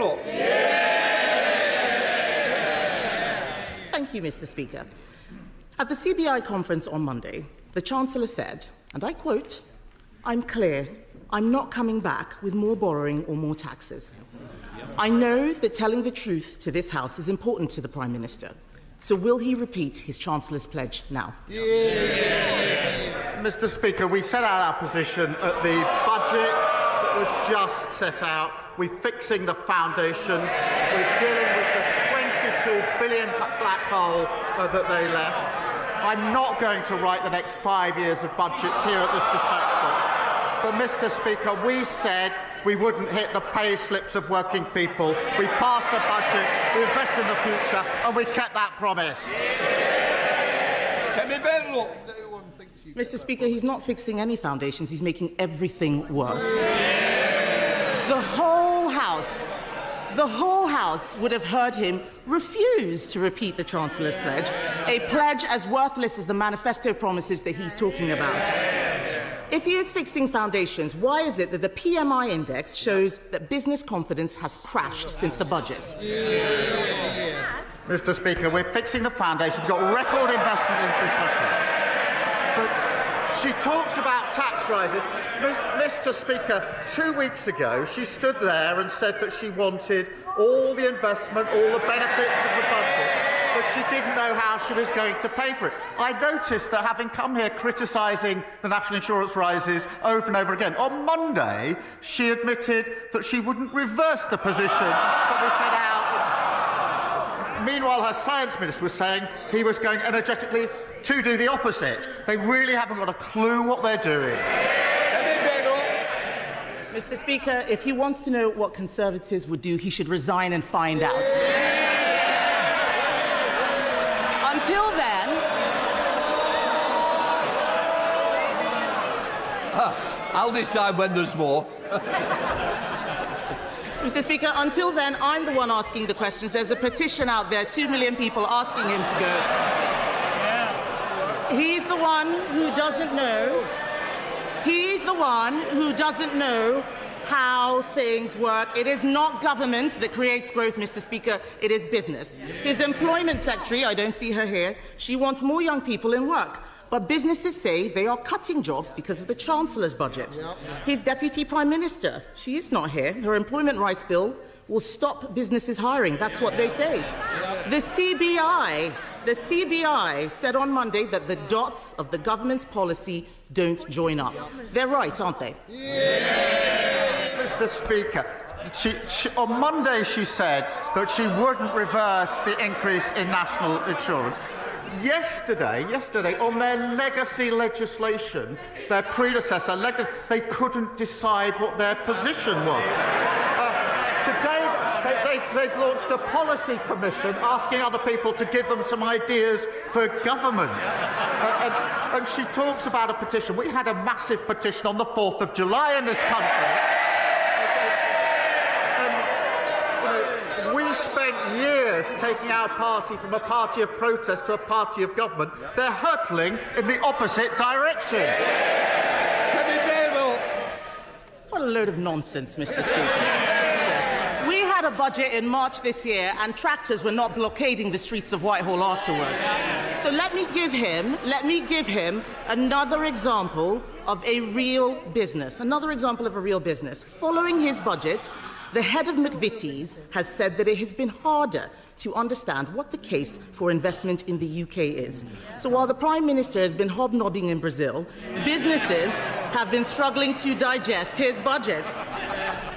Benwell. Thank you, Mr. Speaker. At the CBI conference on Monday, the Chancellor said, and I quote, "I'm clear, I'm not coming back with more borrowing or more taxes. I know that telling the truth to this House is important to the Prime Minister. So will he repeat his Chancellor's pledge now?" Mr. Speaker, we set out our position at the budget that was just set out. We're fixing the foundations. We're dealing with the £22 billion black hole that they left. I'm not going to write the next 5 years of budgets here at this dispatch box. But, Mr. Speaker, we said we wouldn't hit the pay slips of working people. We passed the budget, we invested in the future, and we kept that promise. Mr. Speaker, he's not fixing any foundations. He's making everything worse. The whole House would have heard him refuse to repeat the Chancellor's pledge, a pledge as worthless as the manifesto promises that he's talking about. If he is fixing foundations, why is it that the PMI index shows that business confidence has crashed since the budget? Mr. Speaker, we're fixing the foundation. We've got record investment into this country. But she talks about tax rises. Mr. Speaker, 2 weeks ago, she stood there and said that she wanted all the investment, all the benefits of the budget, but she didn't know how she was going to pay for it. I noticed that, having come here criticising the national insurance rises over and over again, on Monday she admitted that she wouldn't reverse the position that we set out. Meanwhile, her science minister was saying he was going energetically to do the opposite. They really haven't got a clue what they're doing. Mr. Speaker, if he wants to know what Conservatives would do, he should resign and find out. Until then... I'll decide when there's more. Mr. Speaker, until then, I'm the one asking the questions. There's a petition out there, 2 million people asking him to go. He's the one who doesn't know. He's the one who doesn't know how things work. It is not government that creates growth, Mr. Speaker. It is business. His employment secretary, I don't see her here, she wants more young people in work. But businesses say they are cutting jobs because of the Chancellor's budget. His Deputy Prime Minister, she is not here. Her employment rights bill will stop businesses hiring. That's what they say. The CBI said on Monday that the dots of the government's policy don't join up. They're right, aren't they? Mr. Speaker, on Monday she said that she wouldn't reverse the increase in national insurance. Yesterday, on their legacy legislation, their predecessor, they couldn't decide what their position was. Today, they've launched a policy commission asking other people to give them some ideas for government. And she talks about a petition. We had a massive petition on the 4th of July in this country. We spent years taking our party from a party of protest to a party of government. They're hurtling in the opposite direction. What a load of nonsense, Mr. Speaker. We had a budget in March this year, and tractors were not blockading the streets of Whitehall afterwards. So let me give him another example of a real business. Following his budget, the head of McVitie's has said that it has been harder to understand what the case for investment in the UK is. So while the Prime Minister has been hobnobbing in Brazil, businesses have been struggling to digest his budget.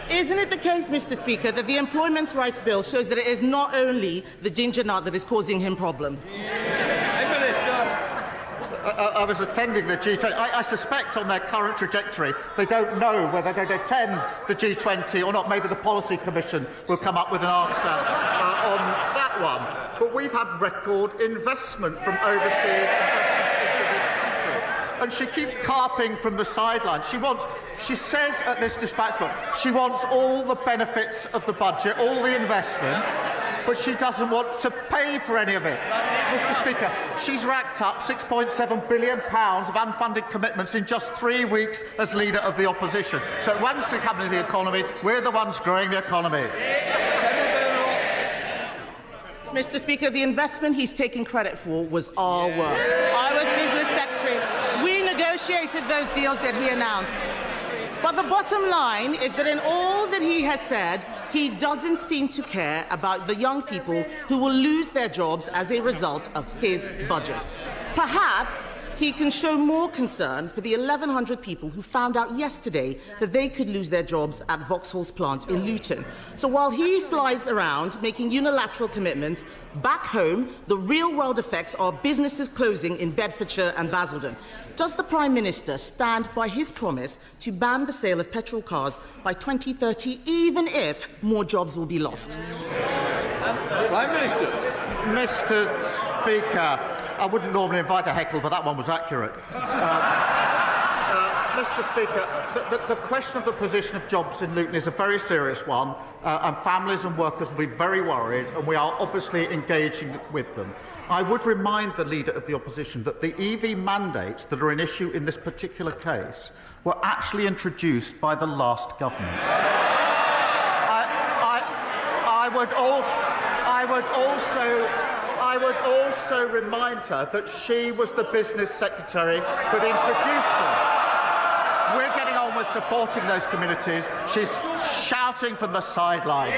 Isn't it the case, Mr. Speaker, that the Employment Rights Bill shows that it is not only the ginger nut that is causing him problems? I was attending the G20. I suspect on their current trajectory they don't know whether they're going to attend the G20 or not. Maybe the Policy Commission will come up with an answer on that one. But we've had record investment from overseas into this country. And she keeps carping from the sidelines. She says at this dispatch book, she wants all the benefits of the budget, all the investment, but she doesn't want to pay for any of it. Mr. Speaker, she's racked up £6.7 billion of unfunded commitments in just 3 weeks as leader of the opposition. So once it comes to the economy, we're the ones growing the economy. Mr. Speaker, the investment he's taking credit for was our work. I was business secretary. We negotiated those deals that he announced. But the bottom line is that in all that he has said, he doesn't seem to care about the young people who will lose their jobs as a result of his budget. Perhaps he can show more concern for the 1,100 people who found out yesterday that they could lose their jobs at Vauxhall's plant in Luton. So while he flies around making unilateral commitments, back home, the real-world effects are businesses closing in Bedfordshire and Basildon. Does the Prime Minister stand by his promise to ban the sale of petrol cars by 2030, even if more jobs will be lost? Prime Minister. Mr. Speaker, I wouldn't normally invite a heckle, but that one was accurate. Mr. Speaker, the question of the position of jobs in Luton is a very serious one, and families and workers will be very worried, and we are obviously engaging with them. I would remind the Leader of the Opposition that the EV mandates that are an issue in this particular case were actually introduced by the last government. I would also remind her that she was the Business Secretary that introduced them. We're getting on with supporting those communities. She's shouting from the sideline.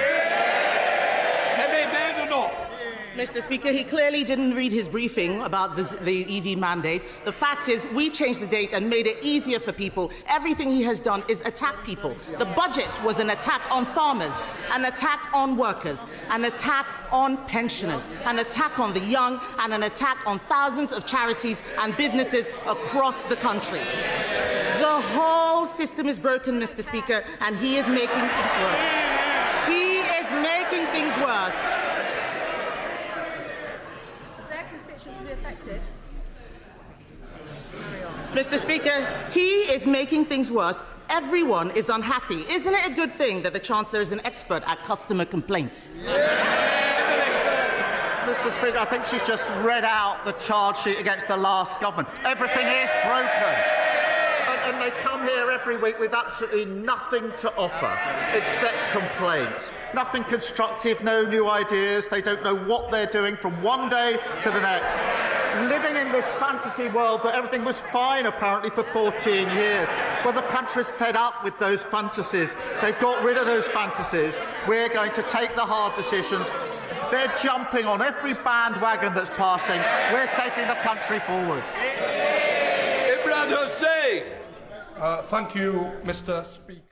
Mr. Speaker, he clearly didn't read his briefing about the EV mandate. The fact is, we changed the date and made it easier for people. Everything he has done is attack people. The budget was an attack on farmers, an attack on workers, an attack on pensioners, an attack on the young, and an attack on thousands of charities and businesses across the country. The whole system is broken, Mr. Speaker, and he is making things worse. He is making things worse. Mr. Speaker, he is making things worse. Everyone is unhappy. Isn't it a good thing that the Chancellor is an expert at customer complaints? Mr. Speaker, I think she's just read out the charge sheet against the last government. Everything is broken. And they come here every week with absolutely nothing to offer except complaints. Nothing constructive, no new ideas. They don't know what they're doing from one day to the next. Living in this fantasy world that everything was fine, apparently, for 14 years. Well, the country's fed up with those fantasies. They've got rid of those fantasies. We're going to take the hard decisions. They're jumping on every bandwagon that's passing. We're taking the country forward. Imran Hussain. Thank you, Mr. Speaker.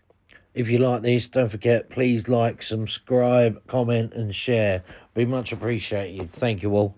If you like this, don't forget, please like, subscribe, comment and share. Be much appreciated. Thank you all.